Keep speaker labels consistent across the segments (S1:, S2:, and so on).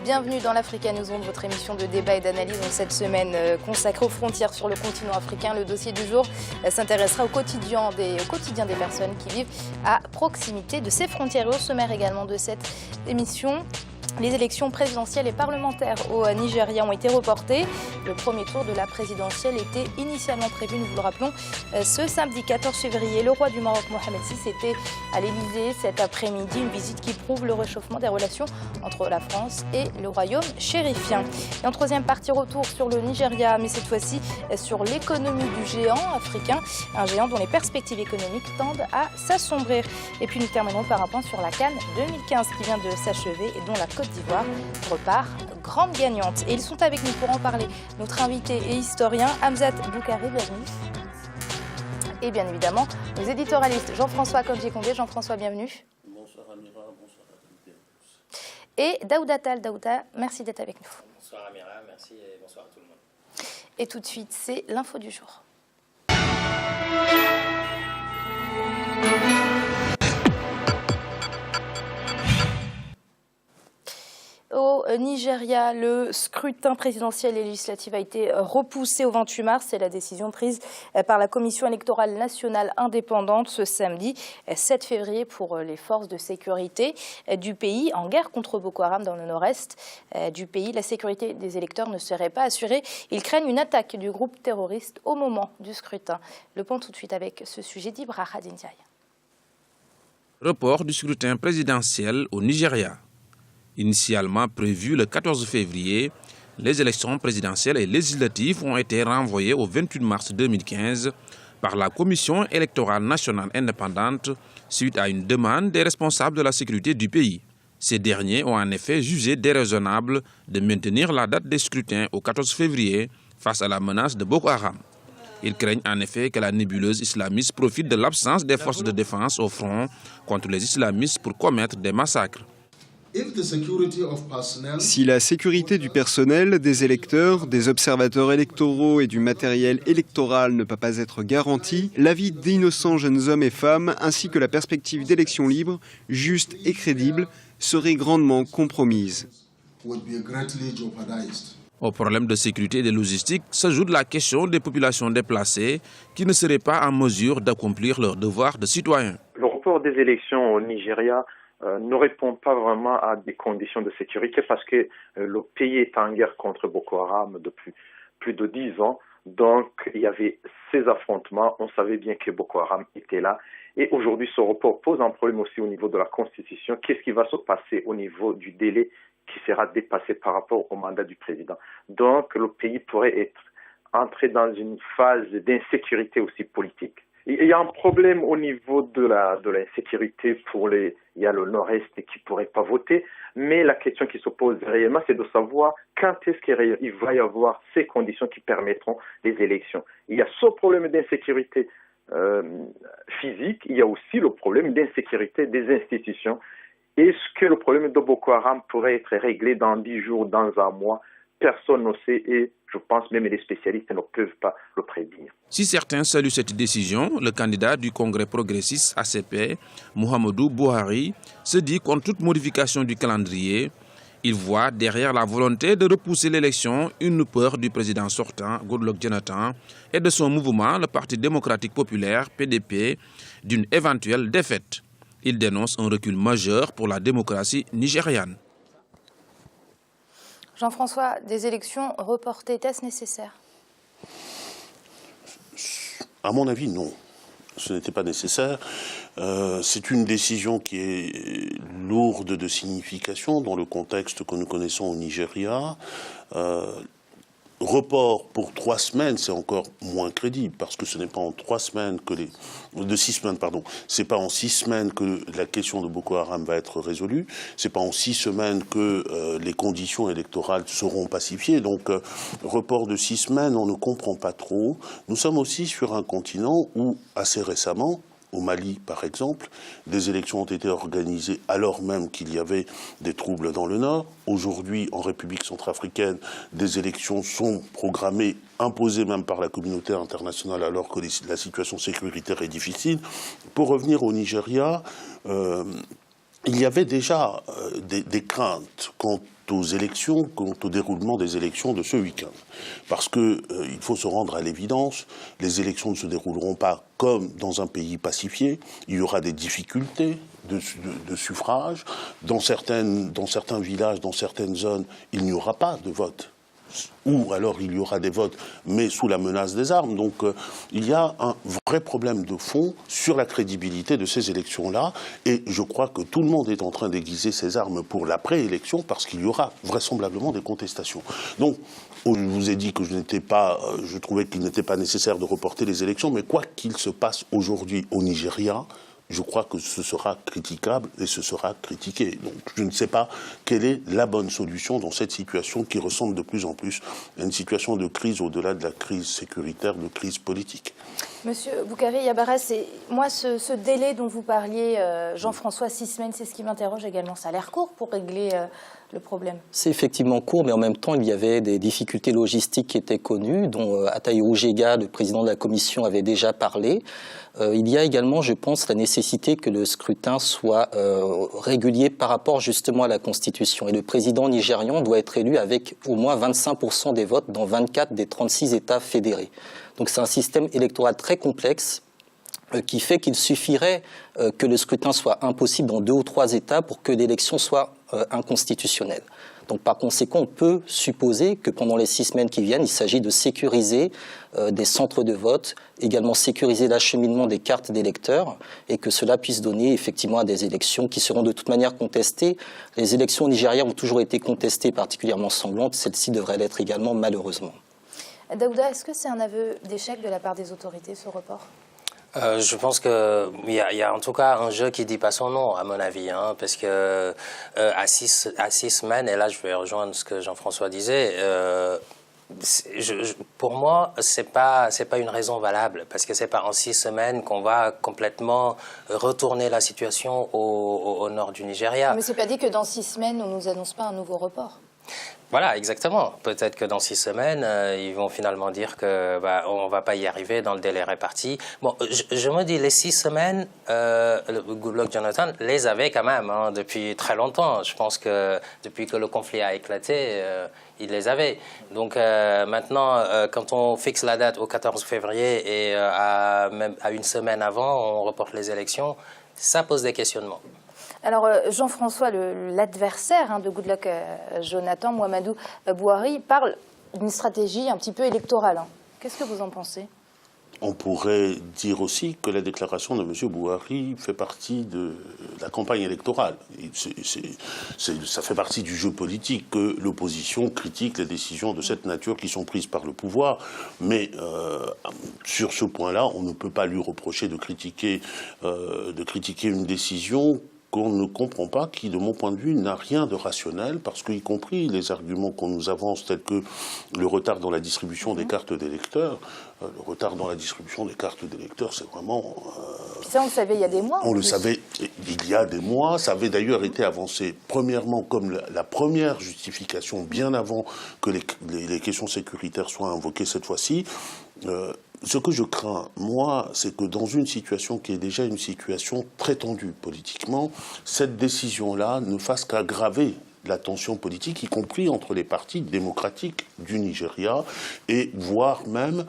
S1: Bienvenue dans l'Africa News Zone, votre émission de débat et d'analyse en cette semaine consacrée aux frontières sur le continent africain. Le dossier du jour s'intéressera au quotidien des personnes qui vivent à proximité de ces frontières. Et au sommaire également de cette émission, les élections présidentielles et parlementaires au Nigeria ont été reportées. Le premier tour de la présidentielle était initialement prévu, nous vous le rappelons, ce samedi 14 février. Le roi du Maroc, Mohamed VI, était à l'Élysée cet après-midi, une visite qui prouve le réchauffement des relations entre la France et le royaume chérifien. Et en troisième partie, retour sur le Nigeria, mais cette fois-ci sur l'économie du géant africain, un géant dont les perspectives économiques tendent à s'assombrir. Et puis nous terminerons par un point sur la CAN 2015 qui vient de s'achever et dont la Côte d'Ivoire repart grande gagnante. Et ils sont avec nous pour en parler. Notre invité et historien, Hamzat Boukari, bienvenue. Et bien évidemment, nos éditorialistes, Jean-François Kondé. Jean-François, bienvenue.
S2: Bonsoir Amira, bonsoir à toutes et à tous.
S1: Et Daouda Tal. Daouda, merci d'être avec nous.
S3: Bonsoir Amira, merci et bonsoir à tout le monde.
S1: Et tout de suite, c'est l'info du jour. Au Nigeria, le scrutin présidentiel et législatif a été repoussé au 28 mars. C'est la décision prise par la Commission électorale nationale indépendante ce samedi 7 février pour les forces de sécurité du pays en guerre contre Boko Haram dans le nord-est du pays. La sécurité des électeurs ne serait pas assurée. Ils craignent une attaque du groupe terroriste au moment du scrutin. Le point tout de suite avec ce sujet d'Ibra Khadindiaï.
S4: Report du scrutin présidentiel au Nigeria. Initialement prévu le 14 février, les élections présidentielles et législatives ont été renvoyées au 28 mars 2015 par la Commission électorale nationale indépendante suite à une demande des responsables de la sécurité du pays. Ces derniers ont en effet jugé déraisonnable de maintenir la date des scrutins au 14 février face à la menace de Boko Haram. Ils craignent en effet que la nébuleuse islamiste profite de l'absence des forces de défense au front contre les islamistes pour commettre des massacres.
S5: Si la sécurité du personnel, des électeurs, des observateurs électoraux et du matériel électoral ne peut pas être garantie, la vie d'innocents jeunes hommes et femmes ainsi que la perspective d'élections libres, justes et crédibles serait grandement compromise.
S4: Au problème de sécurité et de logistique s'ajoute la question des populations déplacées qui ne seraient pas en mesure d'accomplir leur devoir de citoyens.
S6: Le report des élections au Nigeria ne répond pas vraiment à des conditions de sécurité parce que le pays est en guerre contre Boko Haram depuis plus de 10 ans. Donc, il y avait ces affrontements. On savait bien que Boko Haram était là. Et aujourd'hui, ce report pose un problème aussi au niveau de la Constitution. Qu'est-ce qui va se passer au niveau du délai qui sera dépassé par rapport au mandat du président? Donc, le pays pourrait être entré dans une phase d'insécurité aussi politique. Il y a un problème au niveau de l'insécurité il y a le nord-est qui ne pourrait pas voter, mais la question qui se pose réellement, c'est de savoir quand est-ce qu'il va y avoir ces conditions qui permettront les élections. Il y a ce problème d'insécurité physique, il y a aussi le problème d'insécurité des institutions. Est-ce que le problème de Boko Haram pourrait être réglé dans 10 jours, dans un mois? Personne ne sait et je pense même les spécialistes ne peuvent pas le prédire.
S4: Si certains saluent cette décision, le candidat du Congrès progressiste ACP, Muhammadu Buhari, se dit contre toute modification du calendrier. Il voit derrière la volonté de repousser l'élection une peur du président sortant, Goodluck Jonathan, et de son mouvement, le Parti démocratique populaire, PDP, d'une éventuelle défaite. Il dénonce un recul majeur pour la démocratie nigériane.
S1: Jean-François, des élections reportées, était-ce nécessaire?
S2: À mon avis, non. Ce n'était pas nécessaire. C'est une décision qui est lourde de signification dans le contexte que nous connaissons au Nigeria. Report pour 3 semaines, c'est encore moins crédible parce que ce n'est pas en 3 semaines que de 6 semaines, pardon. C'est pas en 6 semaines que la question de Boko Haram va être résolue. C'est pas en 6 semaines que les conditions électorales seront pacifiées. Donc, report de 6 semaines, on ne comprend pas trop. Nous sommes aussi sur un continent où, assez récemment, au Mali, par exemple, des élections ont été organisées alors même qu'il y avait des troubles dans le Nord. Aujourd'hui, en République centrafricaine, des élections sont programmées, imposées même par la communauté internationale alors que la situation sécuritaire est difficile. Pour revenir au Nigeria, il y avait déjà des craintes quant aux élections, quant au déroulement des élections de ce week-end. Parce que il faut se rendre à l'évidence, les élections ne se dérouleront pas comme dans un pays pacifié. Il y aura des difficultés de suffrage. Dans certains villages, dans certaines zones, il n'y aura pas de vote. Ou alors il y aura des votes, mais sous la menace des armes. Donc il y a un vrai problème de fond sur la crédibilité de ces élections-là. Et je crois que tout le monde est en train d'aiguiser ses armes pour la préélection, parce qu'il y aura vraisemblablement des contestations. Donc, je vous ai dit que je trouvais qu'il n'était pas nécessaire de reporter les élections, mais quoi qu'il se passe aujourd'hui au Nigeria, je crois que ce sera critiquable et ce sera critiqué. Donc je ne sais pas quelle est la bonne solution dans cette situation qui ressemble de plus en plus à une situation de crise au-delà de la crise sécuritaire, de crise politique.
S1: Monsieur Boukari Yabara, moi ce délai dont vous parliez, Jean-François, 6 semaines, c'est ce qui m'interroge également. Ça a l'air court pour régler le problème.
S7: C'est effectivement court, mais en même temps, il y avait des difficultés logistiques qui étaient connues, dont Ataïrou Jega, le président de la commission, avait déjà parlé. Il y a également, je pense, la nécessité que le scrutin soit régulier par rapport justement à la Constitution. Et le président nigérian doit être élu avec au moins 25% des votes dans 24 des 36 États fédérés. Donc c'est un système électoral très complexe qui fait qu'il suffirait que le scrutin soit impossible dans 2 ou 3 États pour que l'élection soit inconstitutionnelle. Donc par conséquent, on peut supposer que pendant les 6 semaines qui viennent, il s'agit de sécuriser des centres de vote, également sécuriser l'acheminement des cartes d'électeurs et que cela puisse donner effectivement à des élections qui seront de toute manière contestées. Les élections au Nigeria ont toujours été contestées, particulièrement sanglantes. Celle-ci devrait l'être également, malheureusement.
S1: Daouda, est-ce que c'est un aveu d'échec de la part des autorités, ce report ?
S3: Je pense qu'il y a en tout cas un jeu qui ne dit pas son nom, à mon avis, parce que à six semaines, et là je vais rejoindre ce que Jean-François disait, pour moi, c'est pas une raison valable, parce que c'est pas en 6 semaines qu'on va complètement retourner la situation au nord du Nigeria.
S1: Mais c'est pas dit que dans 6 semaines, on nous annonce pas un nouveau report.
S3: Voilà, exactement. Peut-être que dans 6 semaines, ils vont finalement dire que on va pas y arriver dans le délai réparti. Bon, je me dis, les 6 semaines, Goodluck Jonathan les avait quand même depuis très longtemps. Je pense que depuis que le conflit a éclaté, il les avait. Donc maintenant, quand on fixe la date au 14 février et même à 1 semaine avant, on reporte les élections, ça pose des questionnements.
S1: Alors Jean-François, l'adversaire de Goodluck Jonathan, Mouhamadou Bouhari, parle d'une stratégie un petit peu électorale. Qu'est-ce que vous en pensez ?
S2: On pourrait dire aussi que la déclaration de M. Bouhari fait partie de la campagne électorale. Ça fait partie du jeu politique que l'opposition critique les décisions de cette nature qui sont prises par le pouvoir. Mais sur ce point-là, on ne peut pas lui reprocher de critiquer une décision qu'on ne comprend pas, qui, de mon point de vue, n'a rien de rationnel, parce qu'y compris les arguments qu'on nous avance, tels que le retard dans la distribution des cartes d'électeurs, c'est vraiment...
S1: ça, on le savait il y a des mois.
S2: On le savait il y a des mois. Ça avait d'ailleurs été avancé, premièrement, comme la première justification, bien avant que les questions sécuritaires soient invoquées cette fois-ci. Ce que je crains, moi, c'est que dans une situation qui est déjà une situation très tendue politiquement, cette décision-là ne fasse qu'aggraver la tension politique, y compris entre les partis démocratiques du Nigeria, et voire même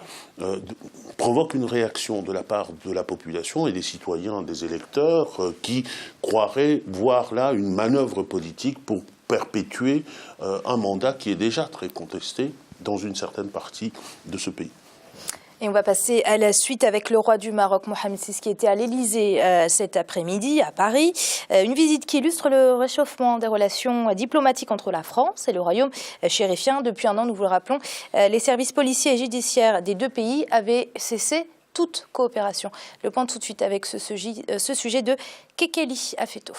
S2: provoque une réaction de la part de la population et des citoyens, des électeurs, qui croiraient voir là une manœuvre politique pour perpétuer un mandat qui est déjà très contesté dans une certaine partie de ce pays.
S1: Et on va passer à la suite avec le roi du Maroc, Mohamed VI, qui était à l'Élysée cet après-midi, à Paris. Une visite qui illustre le réchauffement des relations diplomatiques entre la France et le royaume chérifien. Depuis 1 an, nous vous le rappelons, les services policiers et judiciaires des 2 pays avaient cessé toute coopération. Le point tout de suite avec ce sujet de Kekeli Afeto.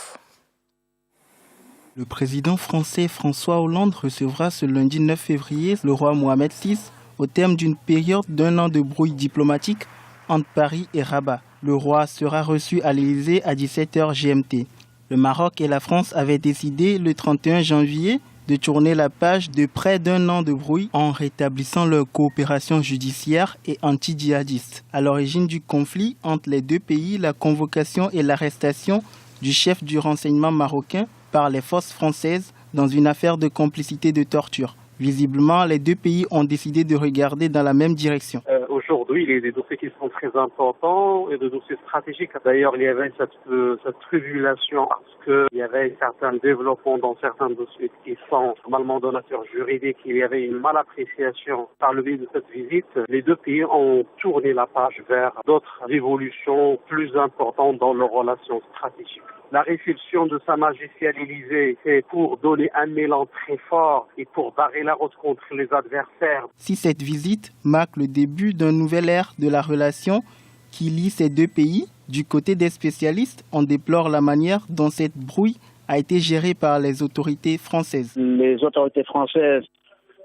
S8: Le président français François Hollande recevra ce lundi 9 février le roi Mohamed VI au terme d'une période d'1 an de brouille diplomatique entre Paris et Rabat. Le roi sera reçu à l'Élysée à 17h GMT. Le Maroc et la France avaient décidé le 31 janvier de tourner la page de près d'1 an de brouille en rétablissant leur coopération judiciaire et anti-djihadiste. À l'origine du conflit entre les 2 pays, la convocation et l'arrestation du chef du renseignement marocain par les forces françaises dans une affaire de complicité de torture. Visiblement, les deux pays ont décidé de regarder dans la même direction.
S9: Aujourd'hui, il y a des dossiers qui sont très importants et des dossiers stratégiques. D'ailleurs, il y avait cette tribulation parce qu'il y avait certains développements dans certains dossiers qui sont normalement de nature juridique. Il y avait une malappréciation par le biais de cette visite. Les deux pays ont tourné la page vers d'autres évolutions plus importantes dans leurs relations stratégiques. La réception de Sa Majesté à l'Élysée, c'est pour donner un élan très fort et pour barrer la route contre les adversaires.
S8: Si cette visite marque le début d'un nouvel ère de la relation qui lie ces deux pays, du côté des spécialistes, on déplore la manière dont cette brouille a été gérée par les autorités françaises.
S10: Les autorités françaises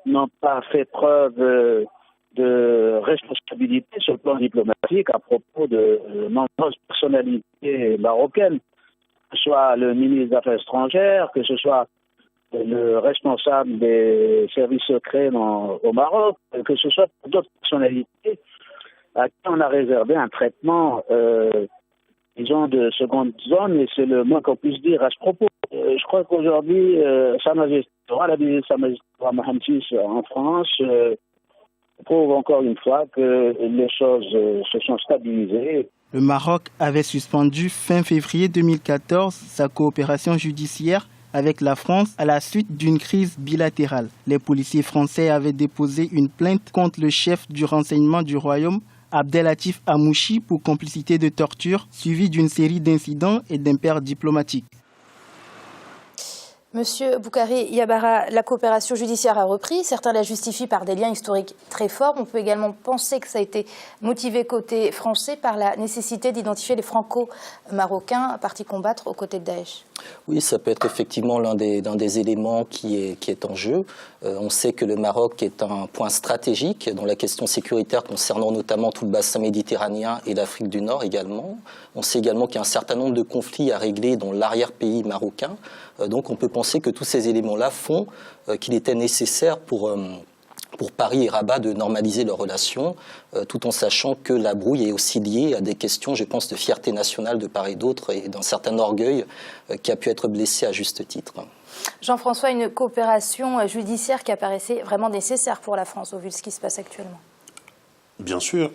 S10: n'ont pas fait preuve de responsabilité sur le plan diplomatique à propos de nombreuses personnalités marocaines. Que ce soit le ministre des Affaires étrangères, que ce soit le responsable des services secrets au Maroc, que ce soit d'autres personnalités à qui on a réservé un traitement, disons, de seconde zone, et c'est le moins qu'on puisse dire à ce propos. Je crois qu'aujourd'hui, Sa Majesté, la visite de Sa Majesté Mohamed VI en France prouve encore une fois que les choses se sont stabilisées.
S8: Le Maroc avait suspendu fin février 2014 sa coopération judiciaire avec la France à la suite d'une crise bilatérale. Les policiers français avaient déposé une plainte contre le chef du renseignement du royaume, Abdelatif Amouchi, pour complicité de torture, suivie d'une série d'incidents et d'impairs diplomatiques.
S1: Monsieur Boukari Yabara, la coopération judiciaire a repris. Certains la justifient par des liens historiques très forts. On peut également penser que ça a été motivé côté français par la nécessité d'identifier les franco-marocains partis combattre aux côtés de Daesh.
S7: Oui, ça peut être effectivement l'un des éléments qui est en jeu. On sait que le Maroc est un point stratégique dans la question sécuritaire concernant notamment tout le bassin méditerranéen et l'Afrique du Nord également. On sait également qu'il y a un certain nombre de conflits à régler dans l'arrière-pays marocain. Donc on peut penser que tous ces éléments-là font qu'il était nécessaire pour Paris et Rabat de normaliser leurs relations, tout en sachant que la brouille est aussi liée à des questions, je pense, de fierté nationale de part et d'autre et d'un certain orgueil qui a pu être blessé à juste titre.
S1: Jean-François, une coopération judiciaire qui apparaissait vraiment nécessaire pour la France au vu de ce qui se passe actuellement.
S2: Bien sûr,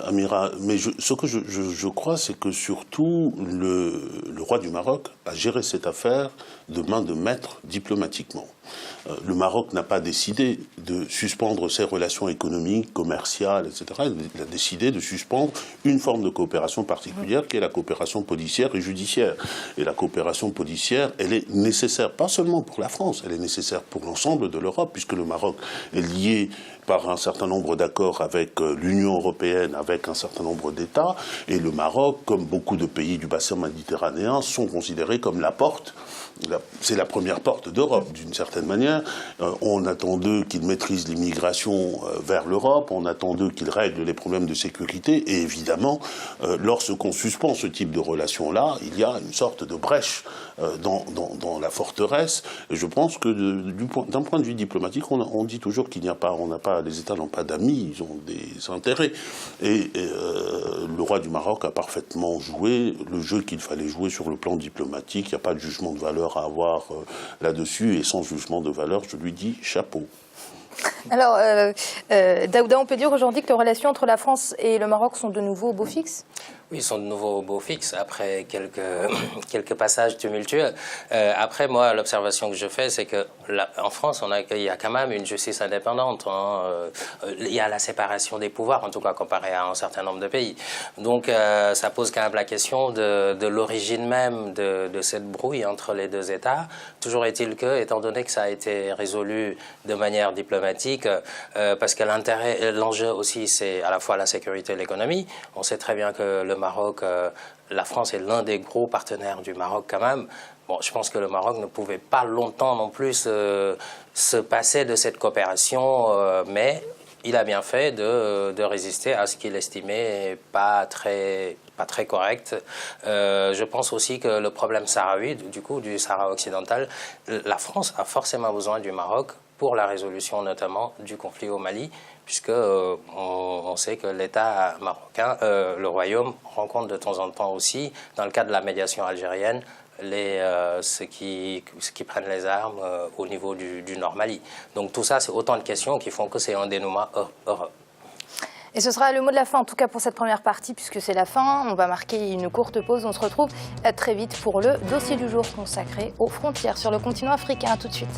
S2: Amira, mais ce que je crois, c'est que surtout le roi du Maroc a géré cette affaire de main de maître diplomatiquement. Le Maroc n'a pas décidé de suspendre ses relations économiques, commerciales, etc. Il a décidé de suspendre une forme de coopération particulière qui est la coopération policière et judiciaire. Et la coopération policière, elle est nécessaire, pas seulement pour la France, elle est nécessaire pour l'ensemble de l'Europe, puisque le Maroc est lié par un certain nombre d'accords avec l'Union européenne, avec un certain nombre d'États. Et le Maroc, comme beaucoup de pays du bassin méditerranéen, sont considérés comme la porte. C'est la première porte d'Europe, d'une certaine manière. On attend d'eux qu'ils maîtrisent l'immigration vers l'Europe, on attend d'eux qu'ils règlent les problèmes de sécurité, et évidemment, lorsqu'on suspend ce type de relation-là, il y a une sorte de brèche dans la forteresse. Et je pense que d'un point de vue diplomatique, on dit toujours qu'il n'y a pas, les États n'ont pas d'amis, ils ont des intérêts. Et le roi du Maroc a parfaitement joué le jeu qu'il fallait jouer sur le plan diplomatique. Il n'y a pas de jugement de valeur à avoir là-dessus, et sans jugement de valeur, je lui dis chapeau.
S1: Alors, Daouda, on peut dire aujourd'hui que les relations entre la France et le Maroc sont de nouveau au beau fixe ?
S3: Oui, ils sont de nouveau au beau fixe, après quelques passages tumultueux. Après, moi, l'observation que je fais, c'est qu'en France, il y a quand même une justice indépendante. Il y a la séparation des pouvoirs, en tout cas comparé à un certain nombre de pays. Donc, ça pose quand même la question de l'origine même de cette brouille entre les deux États. Toujours est-il que, étant donné que ça a été résolu de manière diplomatique, parce que l'enjeu aussi, c'est à la fois la sécurité et l'économie. On sait très bien que le Maroc, la France est l'un des gros partenaires du Maroc quand même. Bon, je pense que le Maroc ne pouvait pas longtemps non plus se passer de cette coopération, mais il a bien fait de résister à ce qu'il estimait pas très correct. Je pense aussi que le problème sahraoui, du Sahara occidental, la France a forcément besoin du Maroc pour la résolution notamment du conflit au Mali, puisque on sait que l'État marocain, le Royaume, rencontre de temps en temps aussi, dans le cadre de la médiation algérienne, ceux qui prennent les armes au niveau du Nord Mali. Donc tout ça, c'est autant de questions qui font que c'est un dénouement heureux.
S1: Et ce sera le mot de la fin, en tout cas pour cette première partie, puisque c'est la fin. On va marquer une courte pause. On se retrouve très vite pour le dossier du jour consacré aux frontières sur le continent africain. À tout de suite.